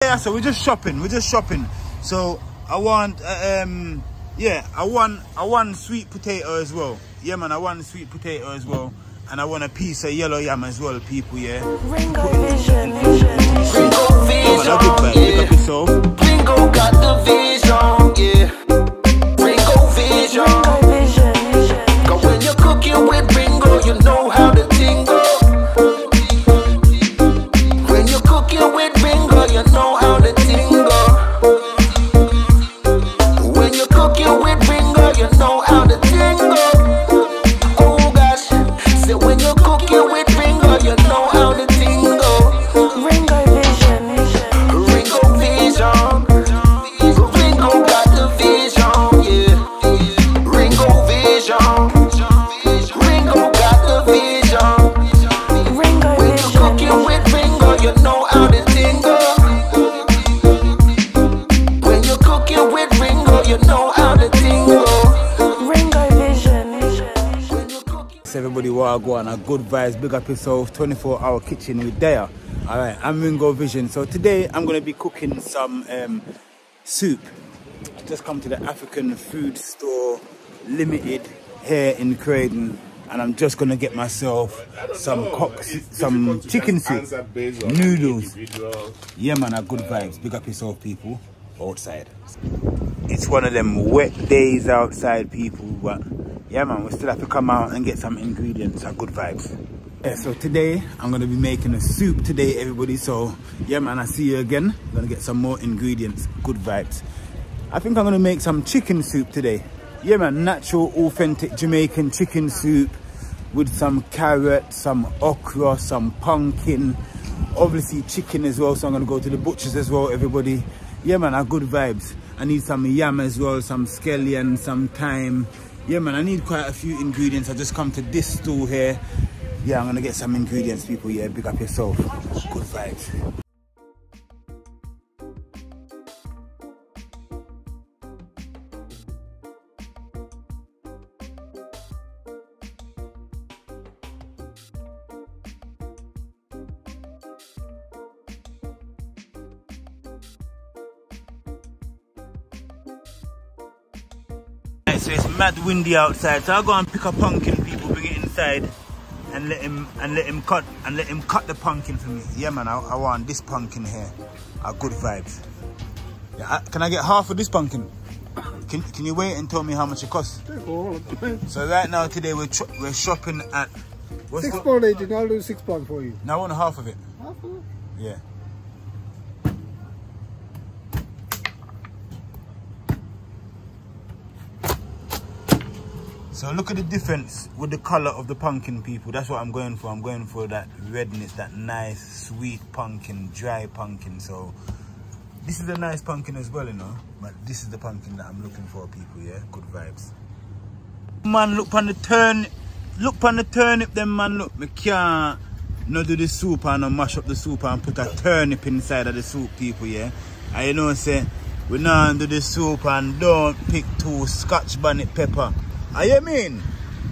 there, so we're just shopping. So I want, yeah, I want sweet potato as well. Yeah, man, I want sweet potato as well. And I want a piece of yellow yam as well, people, yeah. Ringo Vision. Ringo Vision, yeah. Ringo got the vision, yeah. Ringo Vision. Cause when you're cooking with Ringo, you know how to tingle. When you're cooking with Ringo, you know how to tingle. When you're cooking with Ringo, you know how to tingle. Oh gosh, say when you're cooking with Ringo, you know how to tingle. Ringo Vision. Ringo Vision. Ringo got the vision, yeah. Ringo Vision. Ringo got the vision. When you're cooking with Ringo, you know how to tingle. When you're cooking with Ringo, you know how to tingle. Ringo Vision. So everybody wagwan, a good vibes, big up yourself, 24-hour kitchen with there. Alright, I'm Ringo Vision. So today I'm gonna be cooking some soup. I just come to the African Food Store Limited here in Croydon, and I'm just gonna get myself some chicken soup, noodles. Yeah man, a good vibes, big up yourself people, outside. It's one of them wet days outside people, but yeah man, we still have to come out and get some ingredients, a good vibes. Yeah, so today I'm gonna be making a soup today, everybody. So yeah man, I see you again. I'm gonna get some more ingredients, good vibes. I think I'm gonna make some chicken soup today. Yeah man, natural, authentic Jamaican chicken soup with some carrot, some okra, some pumpkin, obviously chicken as well. So I'm gonna go to the butchers as well, everybody. Yeah man, a good vibes. I need some yam as well, some scallion, some thyme. Yeah man, I need quite a few ingredients. I just come to this store here. Yeah, I'm gonna get some ingredients, people. Yeah, big up yourself. Good vibes. So it's mad windy outside, so I'll go and pick a pumpkin, people, bring it inside and let him cut the pumpkin for me. Yeah man, I want this pumpkin here. Good vibes. Yeah, can I get half of this pumpkin? Can you wait and tell me how much it costs? So right now today we're shopping at £6.80. I'll do £6 for you. Now I want half of it. Half of it? Yeah. So look at the difference with the color of the pumpkin, people. That's what I'm going for. I'm going for that redness, that nice, sweet pumpkin, dry pumpkin. So this is a nice pumpkin as well, you know. But this is the pumpkin that I'm looking for, people, yeah? Good vibes. Man, look on the turnip, them man, look. Me can't not do the soup and not mash up the soup and put a turnip inside of the soup, people, yeah? And you know, say, we not do the soup and don't pick 2 Scotch bonnet pepper. You mean?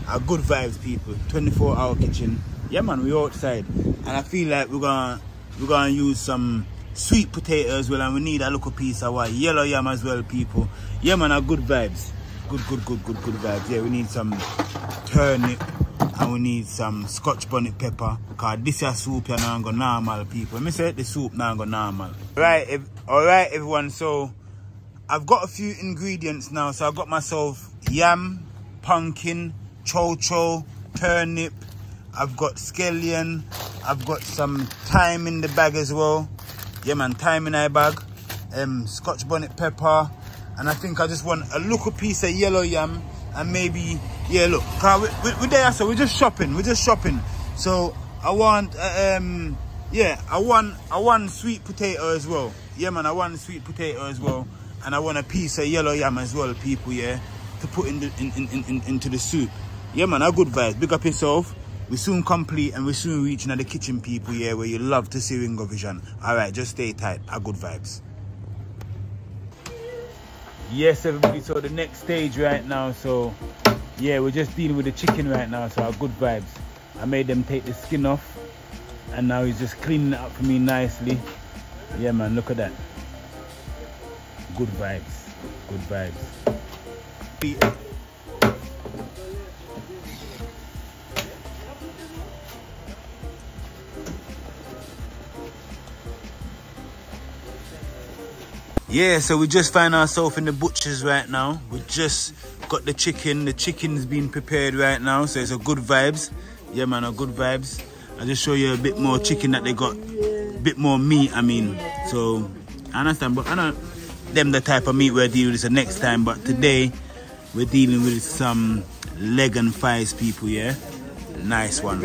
A good vibes, people. 24-hour kitchen. Yeah man, we outside. And I feel like we're gonna use some sweet potato as well, and we need a little piece of what yellow yam as well, people. Yeah man, a good vibes. Good vibes. Yeah, we need some turnip and we need some Scotch bonnet pepper. Cause this is soup here now go normal, people. Let me say the soup now go normal. Alright everyone, so I've got a few ingredients now. So I've got myself yam, pumpkin, chow, turnip, I've got scallion, I've got some thyme in the bag as well. Yeah man, thyme in my bag, Scotch bonnet pepper, and I think I just want a little piece of yellow yam, and maybe, yeah look, we're there, so we're just shopping. So I want, yeah, I want sweet potato as well. Yeah man, I want sweet potato as well, and I want a piece of yellow yam as well, people, yeah, to put into the soup. Yeah man, a good vibes. Big up yourself. We soon complete and we soon reaching at the kitchen, people, yeah, where you love to see Ringo Vision. Alright, just stay tight. A good vibes. Yes everybody, so the next stage right now, so yeah, we're just dealing with the chicken right now, so a good vibes. I made them take the skin off and now he's just cleaning it up for me nicely. Yeah, man, look at that. Good vibes. Good vibes. Yeah, so we just find ourselves in the butcher's right now. We just got the chicken. The chicken's being prepared right now, so it's a good vibes. Yeah, man, a good vibes. I'll just show you a bit more chicken that they got. A bit more meat, I mean. So, I understand, but I know them the type of meat we're dealing with the next time. But today, we're dealing with some leg and thighs, people, yeah? Nice one.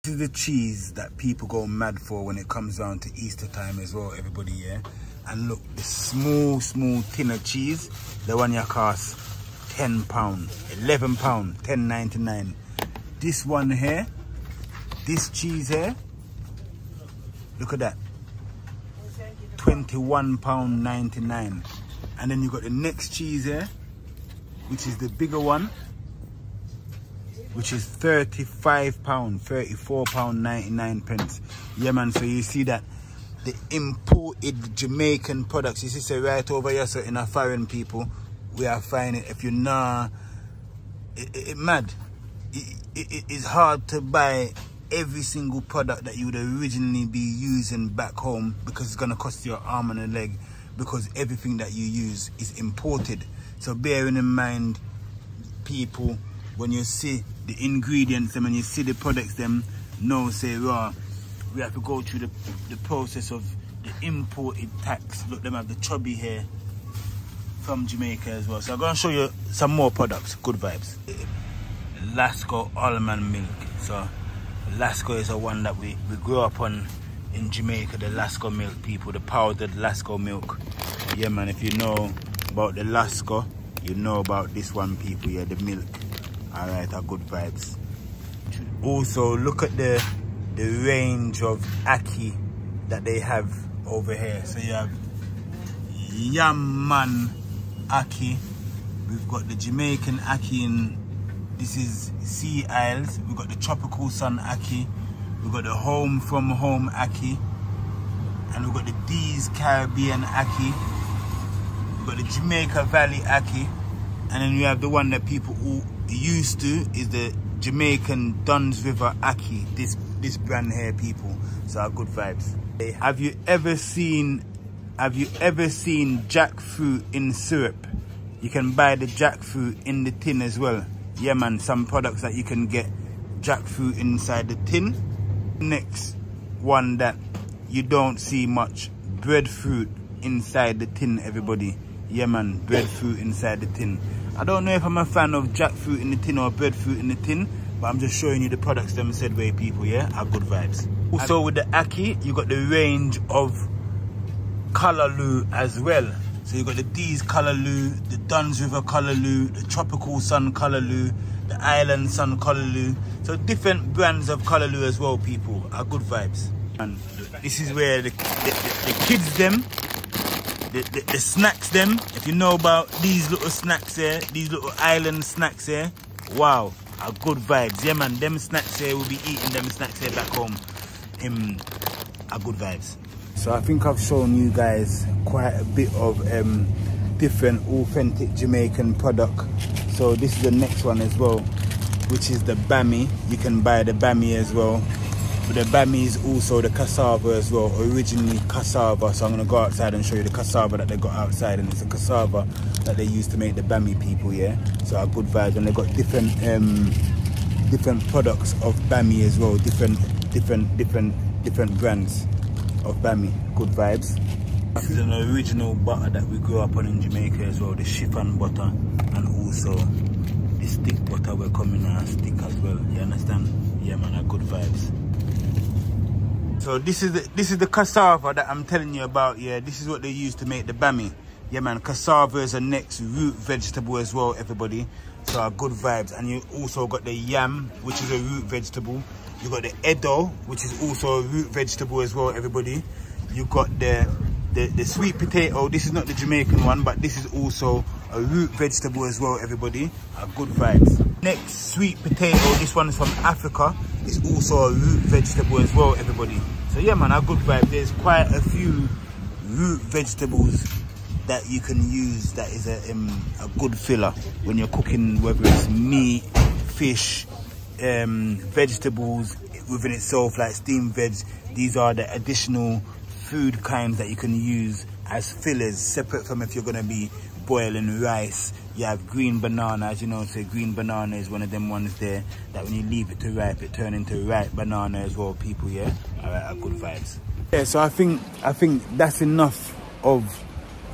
This is the cheese that people go mad for when it comes down to Easter time as well, everybody, yeah? And look, the small tin of cheese, the one you cost £10, £11, £10.99. This one here, this cheese here, look at that, £21.99. And then you got the next cheese here, which is the bigger one, which is £35, £34.99. Yeah, man, so you see that the imported Jamaican products, you see, say right over here, so in a foreign people, we are finding, if you're not, it mad. It is hard to buy every single product that you would originally be using back home, because it's going to cost you an arm and a leg, because everything that you use is imported. So bearing in mind, people, when you see the ingredients and when you see the products, them know, say, raw, we have to go through the process of the imported tax. Look, them have the chubby here from Jamaica as well. So I'm going to show you some more products. Good vibes. Lasco almond milk. So Lasco is a one that we grew up on in Jamaica, the Lasco milk, people, the powdered Lasco milk. Yeah, man, if you know about the Lasco, you know about this one, people, yeah, the milk. Alright, are good vibes. Also, look at the range of ackee that they have over here. So you have Yamman ackee. We've got the Jamaican ackee in, this is Sea Isles. We've got the Tropical Sun ackee. We've got the Home from Home ackee. And we've got the D's Caribbean ackee. We've got the Jamaica Valley ackee. And then you have the one that people all used to, is the Jamaican Duns River ackee. This brand here, people. So good vibes. Have you ever seen jackfruit in syrup? You can buy the jackfruit in the tin as well. Yeah, man, some products that you can get jackfruit inside the tin. Next one that you don't see much, breadfruit inside the tin, everybody. Yeah, man, breadfruit inside the tin. I don't know if I'm a fan of jackfruit in the tin or breadfruit in the tin, but I'm just showing you the products them said way, people, yeah? Are good vibes. Also with the ackee, you got the range of callaloo as well. So you got the D's callaloo, the Duns River callaloo, the Tropical Sun callaloo, the Island Sun callaloo. So different brands of callaloo as well, people. Are good vibes. And this is where the kids them, the snacks them, if you know about these little snacks here, these little island snacks here, wow, are good vibes. Yeah, man, them snacks here, we'll be eating them snacks here back home. Are good vibes. So I think I've shown you guys quite a bit of different authentic Jamaican product. So this is the next one as well, which is the bami. You can buy the bami as well. But the bami is also the cassava as well, originally cassava. So I'm going to go outside and show you the cassava that they got outside, and it's a cassava that they used to make the bami, people, yeah? So our good vibes, and they got different products of bami as well, different brands of bami. Good vibes. This is an original butter that we grew up on in Jamaica as well, the chiffon butter, and also the stick butter we're coming on a stick as well, you understand? Yeah, man, are good vibes. So this is the cassava that I'm telling you about. Yeah, this is what they use to make the bami. Yeah, man, cassava is a next root vegetable as well, everybody. So good vibes. And you also got the yam, which is a root vegetable. You got the edo, which is also a root vegetable as well, everybody. You got the sweet potato. This is not the Jamaican one, but this is also a root vegetable as well, everybody. Good vibes. Next, sweet potato. This one is from Africa. It's also a root vegetable as well, everybody. So yeah, man, good vibe. There's quite a few root vegetables that you can use that is a good filler when you're cooking, whether it's meat, fish, vegetables within itself, like steamed veg. These are the additional food kinds that you can use as fillers, separate from if you're going to be boiling rice. You have green banana, as you know, so green banana is one of them ones there that when you leave it to ripe, it turns into ripe banana as well, people. Yeah, all right, good vibes. Yeah, so I think that's enough of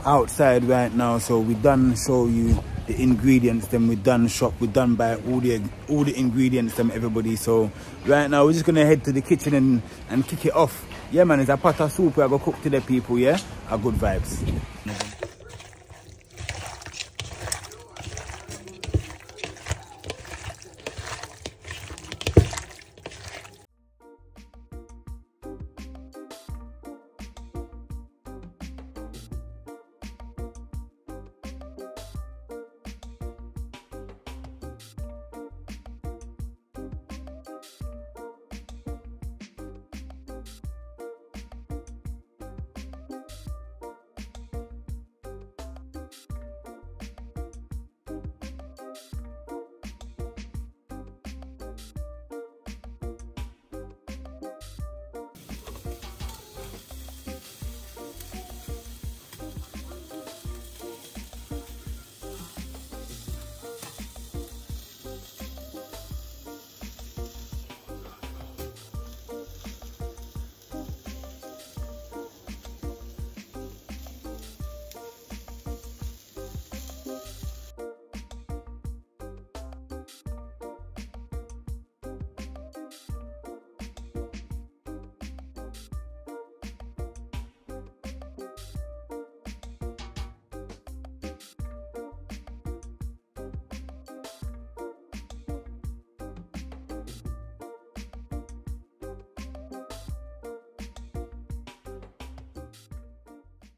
outside right now. So we done show you the ingredients, then we done shop, we done buy all the ingredients, them everybody. So right now we're just gonna head to the kitchen and kick it off. Yeah, man, it's a pot of soup we're gonna cook to the people. Yeah, a good vibes.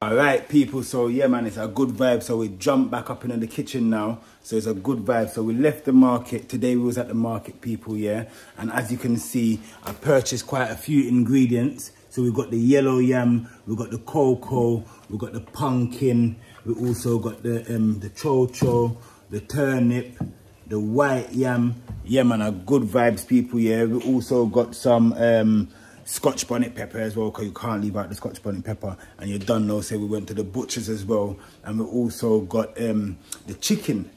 All right, people, so yeah, man, it's a good vibe. So we jump back up into the kitchen now, so it's a good vibe. So we left the market today. We was at the market, people, yeah, and as you can see, I purchased quite a few ingredients. So we've got the yellow yam, we've got the cocoa, we've got the pumpkin, we also got the chocho, the turnip, the white yam. Yeah, man, a good vibes, people. Yeah, we also got some Scotch bonnet pepper as well, because you can't leave out the Scotch bonnet pepper. And you done know, say we went to the butchers as well. And we also got the chicken.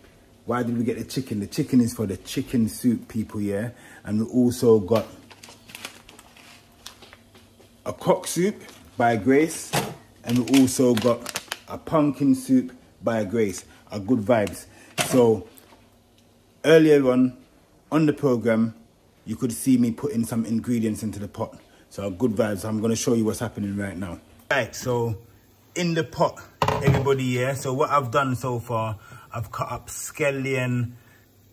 Why did we get the chicken? The chicken is for the chicken soup, people, yeah. And we also got a cock soup by Grace. And we also got a pumpkin soup by Grace. A good vibes. So earlier on the program, you could see me putting some ingredients into the pot. So good vibes. I'm going to show you what's happening right now. Right, so in the pot, everybody, yeah. So what I've done so far, I've cut up scallion,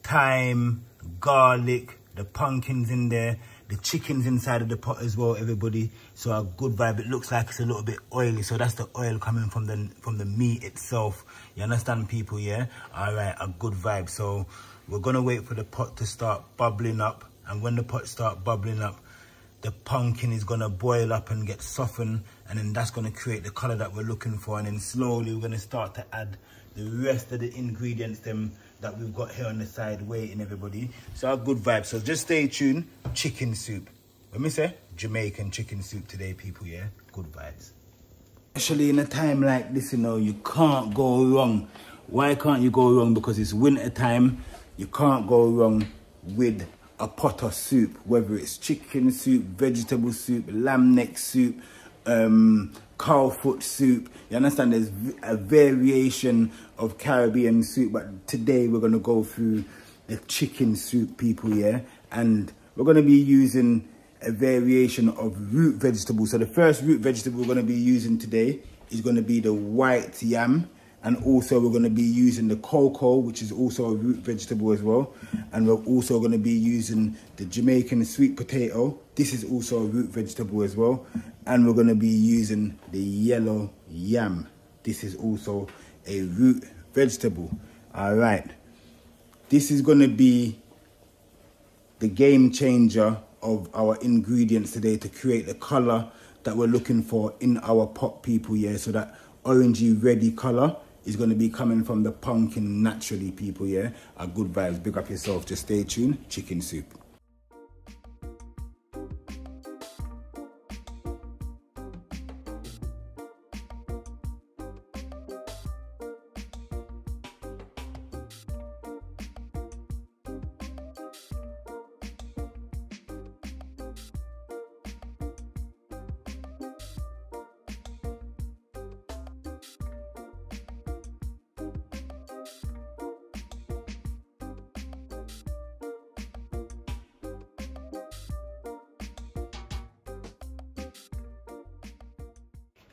thyme, garlic, the pumpkins in there, the chicken's inside of the pot as well, everybody. So a good vibe. It looks like it's a little bit oily. So that's the oil coming from the meat itself. You understand, people, yeah? All right, a good vibe. So we're going to wait for the pot to start bubbling up. And when the pot starts bubbling up, the pumpkin is going to boil up and get softened, and then that's going to create the color that we're looking for. And then slowly we're going to start to add the rest of the ingredients that we've got here on the side waiting, everybody. So a good vibe. So just stay tuned. Chicken soup. Let me say Jamaican chicken soup today, people, yeah? Good vibes. Especially in a time like this, you know, you can't go wrong. Why can't you go wrong? Because it's winter time. You can't go wrong with a pot of soup, whether it's chicken soup, vegetable soup, lamb neck soup, cow foot soup. You understand? There's a variation of Caribbean soup, but today we're going to go through the chicken soup, people, yeah? And we're going to be using a variation of root vegetables. So the first root vegetable we're going to be using today is going to be the white yam. And also we're going to be using the cocoa, which is also a root vegetable as well. And we're also going to be using the Jamaican sweet potato. This is also a root vegetable as well. And we're going to be using the yellow yam. This is also a root vegetable. All right. This is going to be the game changer of our ingredients today to create the color that we're looking for in our pot, people. Yeah, so that orangey reddy color is going to be coming from the pumpkin naturally, people. Yeah, a good vibes. Big up yourself. Just stay tuned. Chicken soup.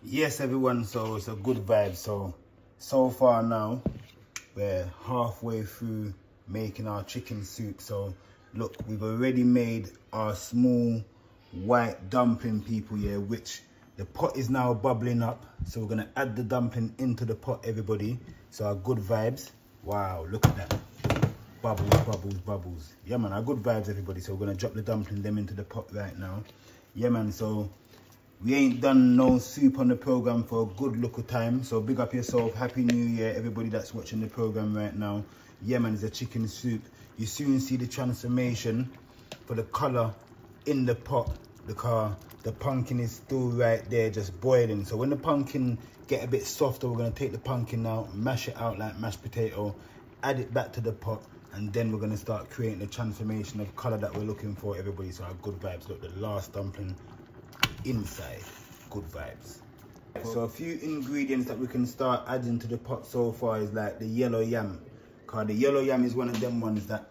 Yes, everyone, so it's a good vibe. So far now we're halfway through making our chicken soup. So look, we've already made our small white dumpling, people. Yeah, which the pot is now bubbling up, so we're gonna add the dumpling into the pot, everybody. So our good vibes. Wow, look at that. Bubbles, bubbles, bubbles. Yeah man, our good vibes, everybody. So we're gonna drop the dumpling them into the pot right now. Yeah man, so we ain't done no soup on the program for a good look of time. So big up yourself. Happy New Year, everybody that's watching the program right now. Yeah man, it's a chicken soup. You soon see the transformation for the color in the pot, because the pumpkin is still right there just boiling. So when the pumpkin get a bit softer, we're gonna take the pumpkin out, mash it out like mashed potato, add it back to the pot, and then we're gonna start creating the transformation of color that we're looking for, everybody. So our good vibes. Look, the last dumpling inside, good vibes. So a few ingredients that we can start adding to the pot so far is like the yellow yam, because the yellow yam is one of them ones that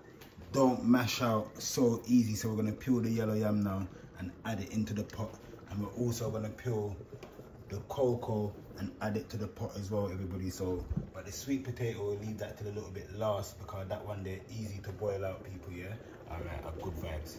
don't mash out so easy. So we're going to peel the yellow yam now and add it into the pot. And we're also going to peel the cocoa and add it to the pot as well, everybody. So but the sweet potato, we'll leave that till a little bit last, because that one they're easy to boil out, people. Yeah, all right, good vibes.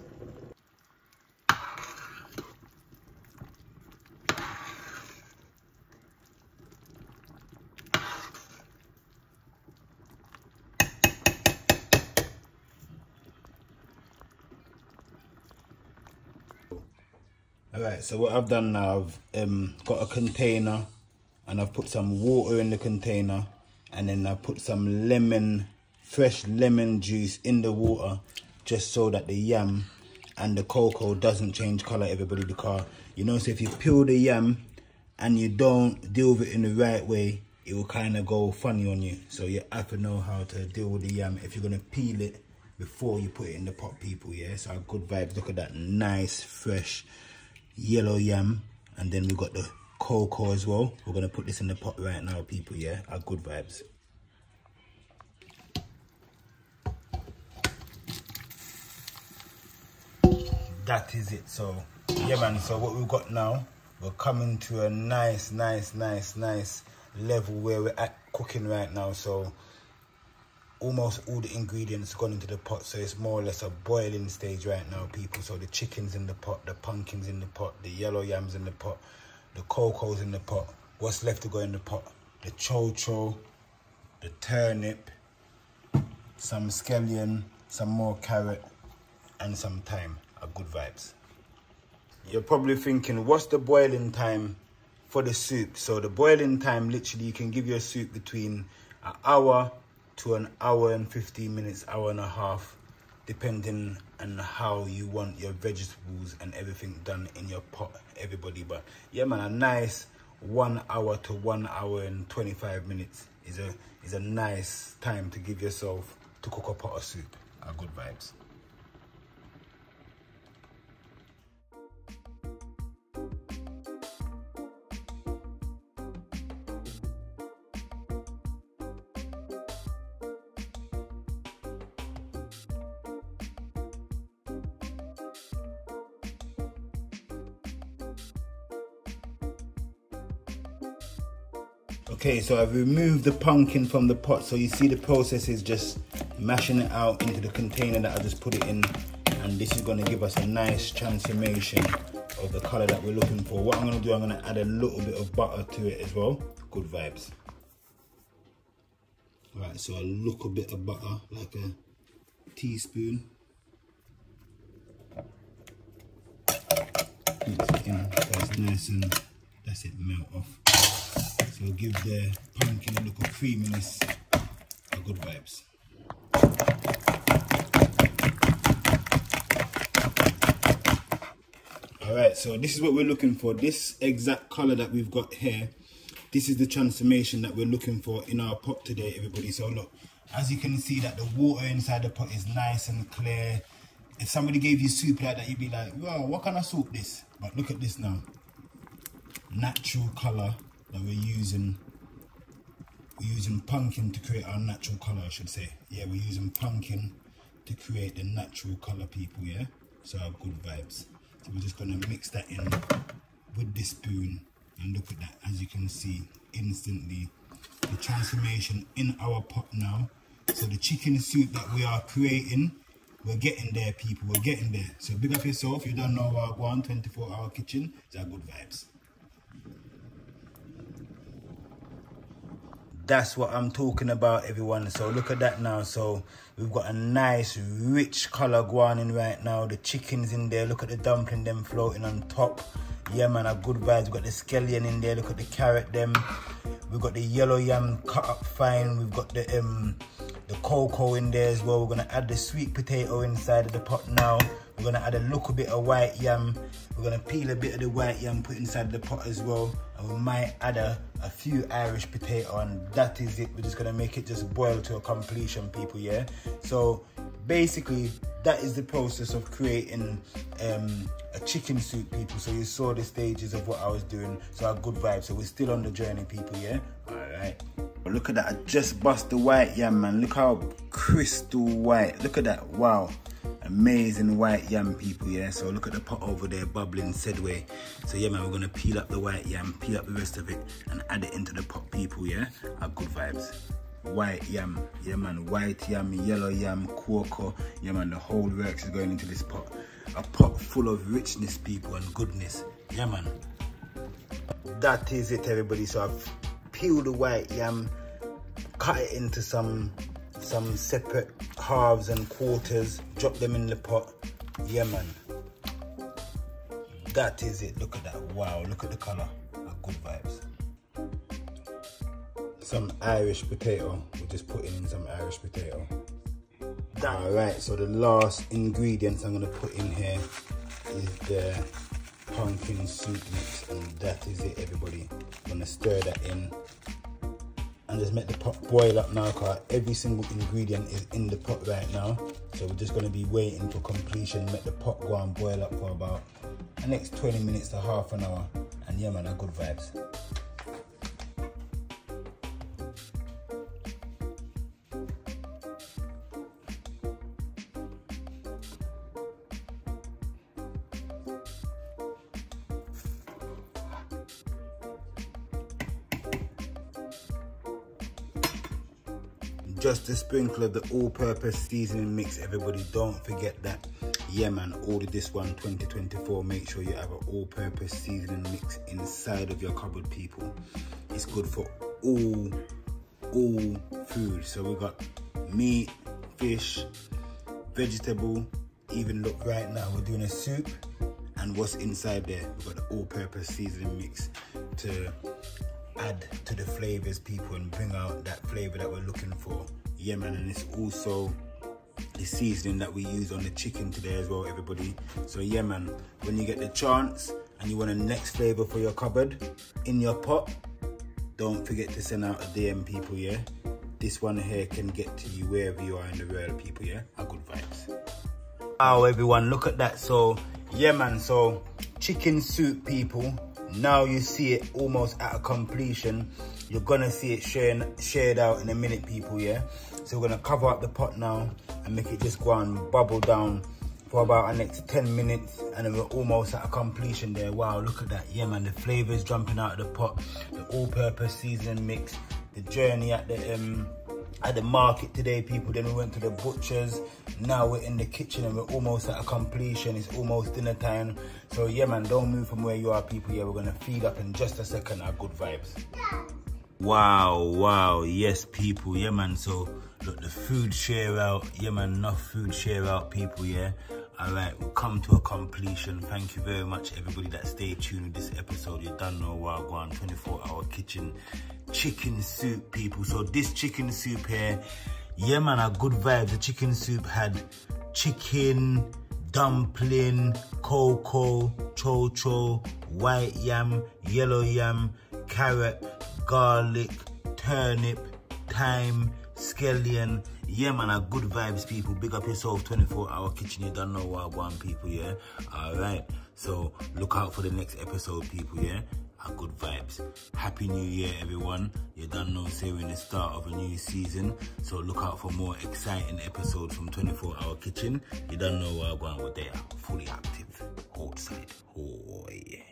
Alright, so what I've done now, I've got a container and I've put some water in the container, and then I put some lemon, fresh lemon juice in the water, just so that the yam and the cocoa doesn't change colour, everybody. Because you know, so if you peel the yam and you don't deal with it in the right way, it will kind of go funny on you. So you have to know how to deal with the yam if you're going to peel it before you put it in the pot, people. Yeah, so good vibes. Look at that nice fresh yellow yam, and then we've got the cocoa as well. We're going to put this in the pot right now, people. Yeah, our good vibes. That is it. So yeah man, so what we've got now, we're coming to a nice level where we're at cooking right now. So almost all the ingredients gone into the pot, so it's more or less a boiling stage right now, people. So the chicken's in the pot, the pumpkin's in the pot, the yellow yam's in the pot, the cocoa's in the pot. What's left to go in the pot? The chocho, the turnip, some scallion, some more carrot, and some thyme. Are good vibes. You're probably thinking, what's the boiling time for the soup? So the boiling time, literally, you can give your soup between an hour to an hour and 15 minutes, hour and a half, depending on how you want your vegetables and everything done in your pot, everybody. But yeah man, a nice 1 hour to 1 hour and 25 minutes is a nice time to give yourself to cook a pot of soup. Are good vibes. Okay, so I've removed the pumpkin from the pot, so you see the process is just mashing it out into the container that I just put it in, and this is going to give us a nice transformation of the color that we're looking for. What I'm going to do, I'm going to add a little bit of butter to it as well. Good vibes. Alright, so a little bit of butter, like a teaspoon. Mix it in, so it's nice and that's it, melt off. So give the pumpkin a little creaminess, a good vibes. Alright, so this is what we're looking for. This exact color that we've got here, this is the transformation that we're looking for in our pot today, everybody. So look, as you can see that the water inside the pot is nice and clear. If somebody gave you soup like that, you'd be like, wow, what kind of soup this? But look at this now. Natural color that we're using. We're using pumpkin to create our natural color, I should say. Yeah, we're using pumpkin to create the natural color, people, yeah? So our good vibes. So we're just gonna mix that in with this spoon, and look at that. As you can see, instantly the transformation in our pot now. So the chicken soup that we are creating, we're getting there, people, we're getting there. So big up yourself. You don't know our 24-hour kitchen. It's our good vibes. That's what I'm talking about, everyone. So look at that now. So we've got a nice rich color going in right now. The chicken's in there. Look at the dumpling them floating on top. Yeah man, a good vibes. We've got the scallion in there. Look at the carrot them. We've got the yellow yam cut up fine. We've got the cocoa in there as well. We're gonna add the sweet potato inside of the pot now. We're gonna add a little bit of white yam. We're gonna peel a bit of the white yam, put inside the pot as well. And we might add a few Irish potato, and that is it. We're just gonna make it just boil to a completion, people, yeah? So basically, that is the process of creating a chicken soup, people. So you saw the stages of what I was doing. So our good vibes. So we're still on the journey, people, yeah? All right. Look at that, I just bust the white yam, man. Look how crystal white. Look at that, wow. Amazing white yam, people, yeah? So look at the pot over there bubbling said way. So yeah man, we're gonna peel up the white yam, peel up the rest of it, and add it into the pot, people, yeah? Our good vibes. White yam, yeah man, white yam, yellow yam, cocoa, yeah man, the whole works is going into this pot. A pot full of richness, people, and goodness, yeah man. That is it, everybody. So I've peeled the white yam, cut it into some separate halves and quarters, drop them in the pot. Yeah man, that is it. Look at that, wow, look at the color. Good vibes. Some Irish potato, we're just putting in some Irish potato. All right, so the last ingredients I'm gonna put in here is the pumpkin soup mix, and that is it, everybody. I'm gonna stir that in and just make the pot boil up now, because every single ingredient is in the pot right now. So we're just going to be waiting for completion, make the pot go and boil up for about the next 20 minutes to half an hour. And yeah man, good vibes. Just a sprinkle of the all-purpose seasoning mix, everybody. Don't forget that. Yeah man, order this one 2024. Make sure you have an all-purpose seasoning mix inside of your cupboard, people. It's good for all food. So we got meat, fish, vegetable. Even look, right now we're doing a soup, and what's inside there, we've got the all-purpose seasoning mix to add to the flavors, people, and bring out that flavor that we're looking for. Yeah man, and it's also the seasoning that we use on the chicken today as well, everybody. So yeah man, when you get the chance and you want a next flavor for your cupboard in your pot, don't forget to send out a DM, people, yeah? This one here can get to you wherever you are in the world, people, yeah? Our good vibes. Wow, everyone, look at that. So yeah man, so chicken soup, people. Now you see it almost at a completion. You're gonna see it shared out in a minute, people, yeah? So we're gonna cover up the pot now and make it just go and bubble down for for about our next 10 minutes, and then we're almost at a completion there. Wow, look at that. Yeah, man, the flavors jumping out of the pot, the all-purpose seasoning mix, the journey at the market today, people. Then we went to the butcher's. Now we're in the kitchen and we're almost at a completion. It's almost dinner time. So yeah, man, don't move from where you are, people. Yeah, we're gonna feed up in just a second. Our good vibes. Wow, yes, people. Yeah, man, so look, the food share out. Yeah, man, enough food share out, people. Yeah, all right, we'll come to a completion. Thank you very much, everybody that stayed tuned with this episode. You don't know where I'm going. 24-hour kitchen chicken soup, people. So this chicken soup here, yeah, man, a good vibe. The chicken soup had chicken, dumpling, cocoa, cho-cho, white yam, yellow yam, carrot, garlic, turnip, thyme, scallion. Yeah, man, a good vibes, people. Big up yourself. 24-hour kitchen. You don't know what I want, people. Yeah, all right, so look out for the next episode, people. Yeah, a good vibes. Happy New Year, everyone. You don't know, say we're in the start of a new season, so look out for more exciting episodes from 24-hour kitchen. You don't know what I want with there. Fully active outside. Oh yeah.